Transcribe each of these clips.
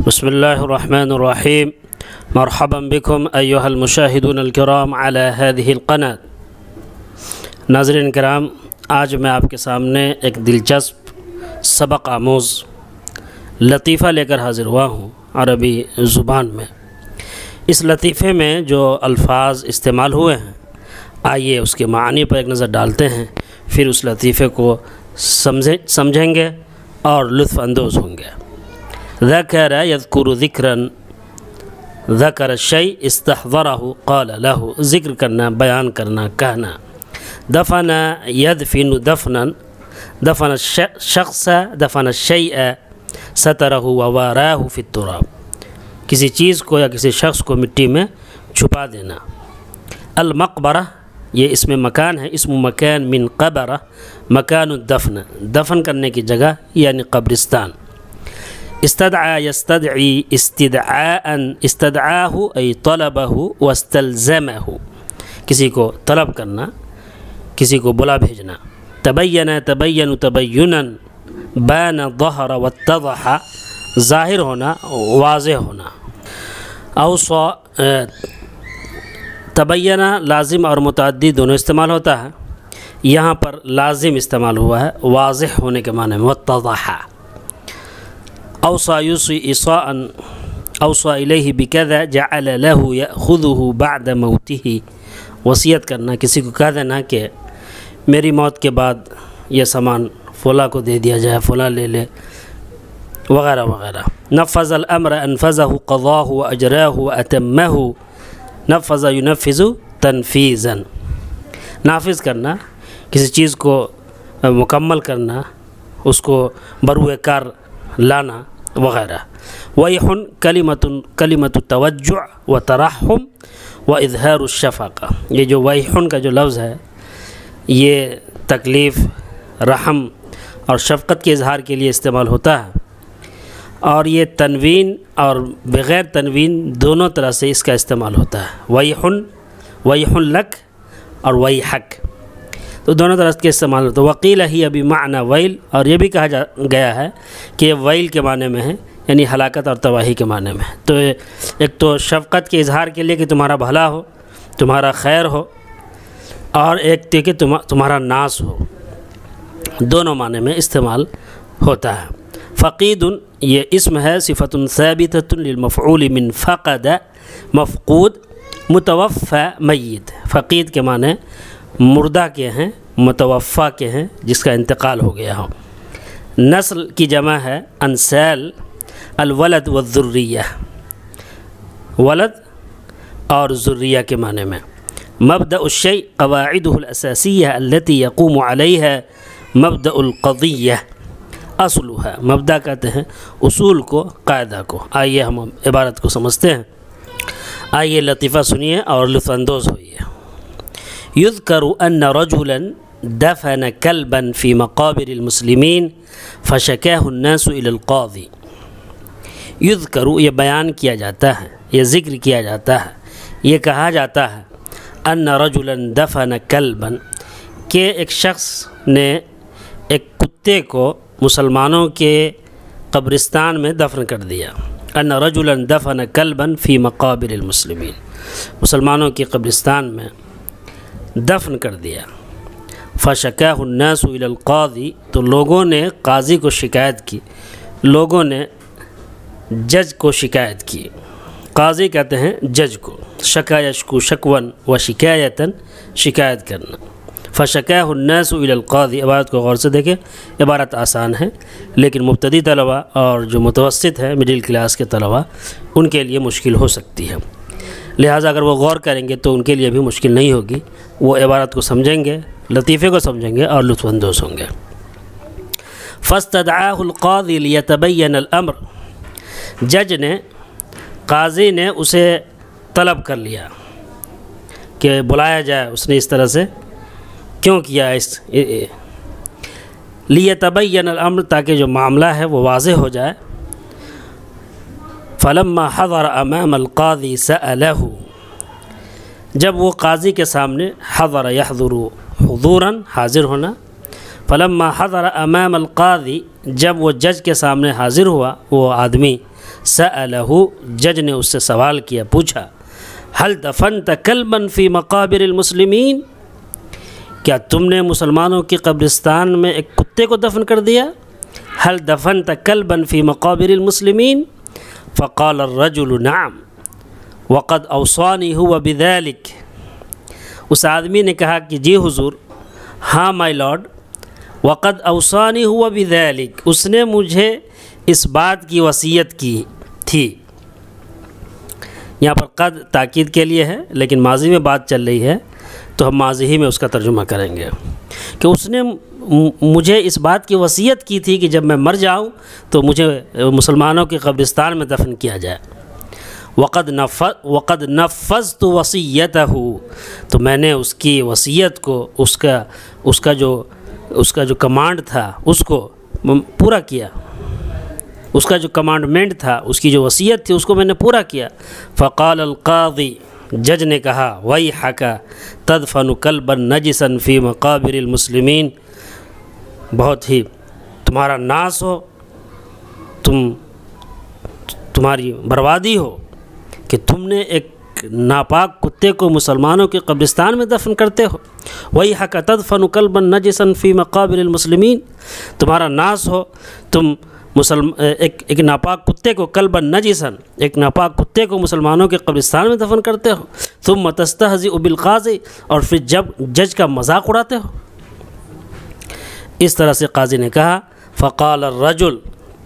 بسم الله الرحمن الرحيم. مرحبا بكم أيها المشاهدون الكرام على هذه القناة. ناظرین کرام، آج میں آپ کے سامنے ایک دلچسپ سبق آموز لطیفہ لے کر حاضر ہوا ہوں عربی زبان میں. اس لطیفے میں جو الفاظ استعمال ہوئے ہیں، آئیے اس کے معنی پر ایک نظر ڈالتے ہیں، پھر اس لطیفے کو سمجھیں گے اور لطف اندوز ہوں گے. ذکر یذکر ذکرا، ذکر الشیء استحضرہ قال له، ذکر کرنا، بیان کرنا، کہنا. دفن یدفن دفنا، دفن الشخص، دفن الشیء سترہ وواراه فی التراب، کسی چیز کو یا کسی شخص کو مٹی میں چھپا دینا. المقبرہ، یہ اسم مکان ہے، اسم مکان من قبرہ، مکان الدفن، دفن کرنے کی جگہ یعنی قبرستان. استدعا یستدعی استدعاء، استدعاہ ای طلبہ واستلزمہ، کسی کو طلب کرنا، کسی کو بلا بھیجنا. تبین تبین تبینا، بان ظہر واتضح، ظاہر ہونا، واضح ہونا. اوصا، تبینہ لازم اور متعدی دونوں استعمال ہوتا ہے، یہاں پر لازم استعمال ہوا ہے واضح ہونے کے معنی میں. واتضح، اوصا یوصی اصاء، اوصا الیہ بکذا جعل له یأخذہ بعد موتہ، وصیت کرنا، کسی کو کہہ دینا کہ میری موت کے بعد یہ سامان فلاں کو دے دیا جائے، فلاں لے لے، وغیرہ وغیرہ. نفذ الامر انفذہ قضاہ واجراہ واتمہ، نفذ ینفذ تنفیذا، نافذ کرنا، کسی چیز کو مکمل کرنا، اس کو بروئے کار لانا وغیرہ. ویح کلمۃ توجع و ترحم و اظہار الشفقہ، یہ جو ویح کا جو لفظ ہے یہ تکلیف، رحم اور شفقت کے اظہار کے لیے استعمال ہوتا ہے، اور یہ تنوین اور بغیر تنوین دونوں طرح سے اس کا استعمال ہوتا ہے. ویح لک اور ویحک، تو دونوں طرح کے استعمال ہوتا ہے. وقیل ہی ابھی معنی ویل، اور یہ بھی کہا گیا ہے کہ ویل کے معنی میں ہے، یعنی ہلاکت اور تباہی کے معنی میں. تو ایک تو شفقت کے اظہار کے لیے کہ تمہارا بھلا ہو، تمہارا خیر ہو، اور ایک کہ تمہارا ناس ہو، دونوں معنی میں استعمال ہوتا ہے. فقید، یہ اسم ہے، صفت ثابتۃ للمفعول من فقد، مفقود، متوفى میت. فقید کے معنی مردہ کے ہیں، متوفی کے ہیں، جس کا انتقال ہو گیا ہو. نسل کی جمع ہے انسال، الولد والذریہ، ولد اور ذریہ کے معنی میں. مبدأ الشیء قواعدہ الاساسیہ التي يقوم علیها مبدأ القضیہ اصلها. مبدأ کہتے ہیں اصول کو، قاعدہ کو. آئیے ہم عبارت کو سمجھتے ہیں. آئیے لطیفہ سنیے اور لطف اندوز ہوئیے. یذکر ان رجلا دفن کلبا فی مقابر المسلمین فشکاہ الناس الی القاضی. یذکر، یہ بیان کیا جاتا ہے، یہ ذکر کیا جاتا ہے، یہ کہا جاتا ہے، ان رجلا دفن کلبا، کہ ایک شخص نے ایک کتے کو مسلمانوں کے قبرستان میں دفن کر دیا. ان رجلا دفن کلبا فی مقابر المسلمین، مسلمانوں کے قبرستان میں دفن کر دیا. فشکاہ الناس الی القاضی، تو لوگوں نے قاضی کو شکایت کی، لوگوں نے جج کو شکایت کی. قاضی کہتے ہیں جج کو. شکا یشکو شکون و شکایتاً، شکایت کرنا. فشکاہ الناس الی القاضی، عبارت کو غور سے دیکھیں. عبارت آسان ہے، لیکن مبتدی طلبہ اور جو متوسط ہے، مڈل کلاس کے طلبہ، ان کے لیے مشکل ہو سکتی ہے. لہٰذا اگر وہ غور کریں گے تو ان کے لیے بھی مشکل نہیں ہوگی، وہ عبارت کو سمجھیں گے، لطیفے کو سمجھیں گے اور لطف اندوز ہوں گے. فاستدعاہ القاضی لیتبین الامر، جج نے، قاضی نے اسے طلب کر لیا کہ بلایا جائے، اس نے اس طرح سے کیوں کیا اس لیتبین الامر، تاکہ جو معاملہ ہے وہ واضح ہو جائے. فلما حضر امام القاضی سألہ، جب وہ قاضی کے سامنے، حضر یحضر حضورا، حاضر ہونا. فلما حضر امام القاضی، جب وہ جج کے سامنے حاضر ہوا وہ آدمی، سألہ، جج نے اس سے سوال کیا، پوچھا، هل دفنت کلبا فی مقابر المسلمین، کیا تم نے مسلمانوں کی قبرستان میں ایک کتے کو دفن کر دیا؟ هل دفنت کلبا فی مقابر المسلمین؟ فقال الرجل نعم وقد اوصانی هو بذلک، اس آدمی نے کہا کہ جی حضور، ہاں مائی لارڈ، وقد اوصانی هو بذلک، اس نے مجھے اس بات کی وصیت کی تھی۔ یہاں پر قد تاکید کے لیے ہے، لیکن ماضی میں بات چل رہی ہے تو ہم ماضی ہی میں اس کا ترجمہ کریں گے کہ اس نے مجھے اس بات کی وصیت کی تھی کہ جب میں مر جاؤں تو مجھے مسلمانوں کے قبرستان میں دفن کیا جائے۔ وقد نفذت وصیتہ، تو میں نے اس کی وصیت کو، اس کا جو کمانڈ تھا اس کو پورا کیا، اس کا جو کمانڈمنٹ تھا، اس کی جو وصیت تھی اس کو میں نے پورا کیا۔ فقال القاضی، جج نے کہا، ویحک تدفن کلبا نجسا فی مقابر المسلمین، بہت ہی تمہارا ناس ہو، تمہاری بربادی ہو کہ تم نے ایک ناپاک کتے کو مسلمانوں کے قبرستان میں دفن کرتے ہو۔ ویحک تدفن کلبا نجسا فی مقابر المسلمین، تمہارا ناس ہو، تم ایک ناپاک کتے کو، کلبا نجسا، ایک ناپاک کتے کو مسلمانوں کے قبرستان میں دفن کرتے ہو۔ ثم تستہزئ بالقاضی، اور پھر جب جج کا مذاق اڑاتے ہو۔ اس طرح سے قاضی نے کہا۔ فقال الرجل،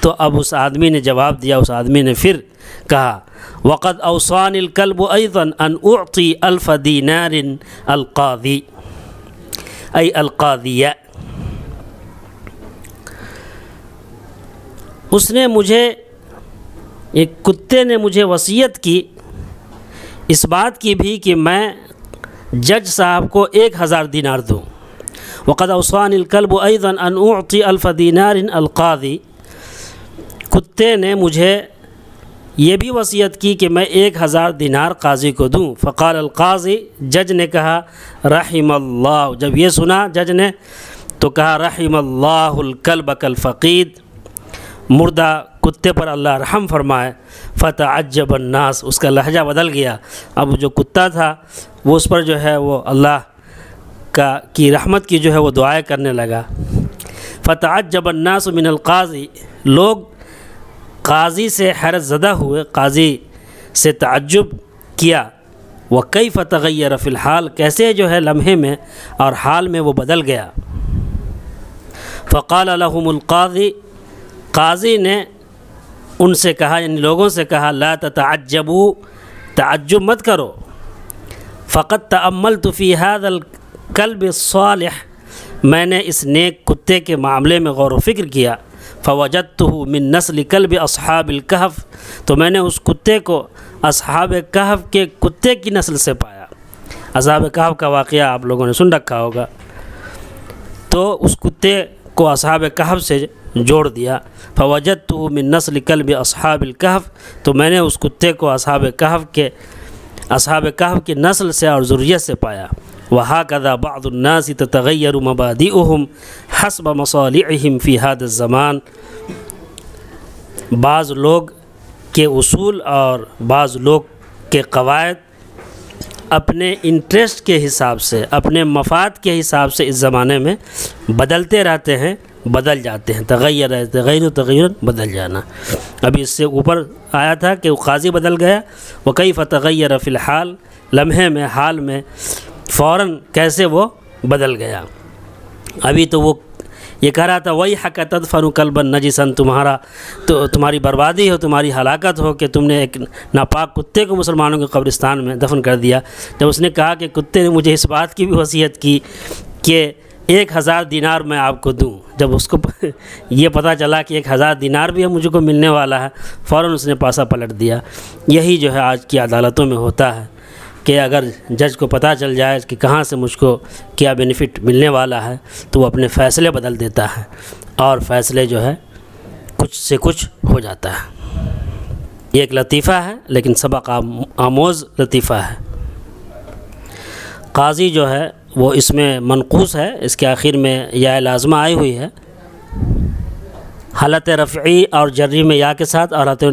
تو اب اس آدمی نے جواب دیا، اس آدمی نے پھر کہا، وقد اوصانی الکلب ایضا ان اعطی 1000 دینار القاضی، ای القاضیہ، اس نے مجھے، ایک کتے نے مجھے وصیت کی اس بات کی بھی کہ میں جج صاحب کو 1000 دینار دوں۔ وقد اوصانی الکلب ایضا ان اعطی 1000 دینار القاضی، کتے نے مجھے یہ بھی وصیت کی کہ میں 1000 دینار قاضی کو دوں۔ فقال القاضی، جج نے کہا، رحم اللہ، جب یہ سنا جج نے تو کہا، رحم اللہ الکلب کالفقید، مردہ کتے پر اللہ رحم فرمائے۔ فتعجب الناس، اس کا لہجہ بدل گیا، اب جو کتا تھا وہ اس پر جو ہے وہ اللہ کی رحمت کی جو ہے وہ دعائیں کرنے لگا۔ فتعجب الناس من القاضی، لوگ قاضی سے حیرت زدہ ہوئے، قاضی سے تعجب کیا۔ وکیف تغیر فی الحال، کیسے جو ہے لمحے میں اور حال میں وہ بدل گیا۔ فقال لهم القاضی، قاضی نے ان سے کہا، یعنی لوگوں سے کہا، لا تتعجبوا، تعجب مت کرو، فقد تأملت فی هذا الکلب الصالح، میں نے اس نیک کتے کے معاملے میں غور و فکر کیا۔ فوجدته من نسل کلب اصحاب الکہف، تو میں نے اس کتے کو اصحاب کہف کے کتے کی نسل سے پایا۔ اصحاب کہف کا واقعہ آپ لوگوں نے سن رکھا ہوگا، تو اس کتے کو اصحاب کہف سے جوڑ دیا۔ فوجدته من نسل کلب اصحاب الکہف، تو میں نے اس کتے کو اصحاب کہف کی نسل سے اور ذریت سے پایا۔ وہکذا بعض الناس تتغیر مبادئهم حسب مصالحهم فی هذا الزمان، بعض لوگ کے اصول اور بعض لوگ کے قواعد اپنے انٹرسٹ کے حساب سے، اپنے مفاد کے حساب سے اس زمانے میں بدلتے رہتے ہیں، بدل جاتے ہیں۔ تغیر بدل جانا، ابھی اس سے اوپر آیا تھا کہ وہ قاضی بدل گیا، وکیف تغیر فی الحال، لمحے میں، حال میں، فوراً کیسے وہ بدل گیا۔ ابھی تو وہ یہ کہہ رہا تھا، ویحک تدفن کلبا نجسا، تمہاری بربادی ہو، تمہاری ہلاکت ہو کہ تم نے ایک ناپاک کتے کو مسلمانوں کے قبرستان میں دفن کر دیا۔ جب اس نے کہا کہ کتے نے مجھے اس بات کی بھی وصیت کی کہ 1000 دینار میں آپ کو دوں، جب اس کو یہ پتہ چلا کہ 1000 دینار بھی مجھے کو ملنے والا ہے، فوراً اس نے پاسا پلٹ دیا۔ یہی جو ہے آج کی عدالتوں میں ہوتا ہے کہ اگر جج کو پتہ چل جائے کہ کہاں سے مجھ کو کیا بینیفٹ ملنے والا ہے تو وہ اپنے فیصلے بدل دیتا ہے، اور فیصلے جو ہے کچھ سے کچھ ہو جاتا ہے۔ یہ ایک لطیفہ ہے، لیکن سبق آموز لطیفہ ہے۔ قاضی جو ہے وہ اس میں منقوص ہے، اس کے آخر میں یا لازمہ آئی ہوئی ہے، حالت رفعی اور جری میں یا کے ساتھ، اور حالت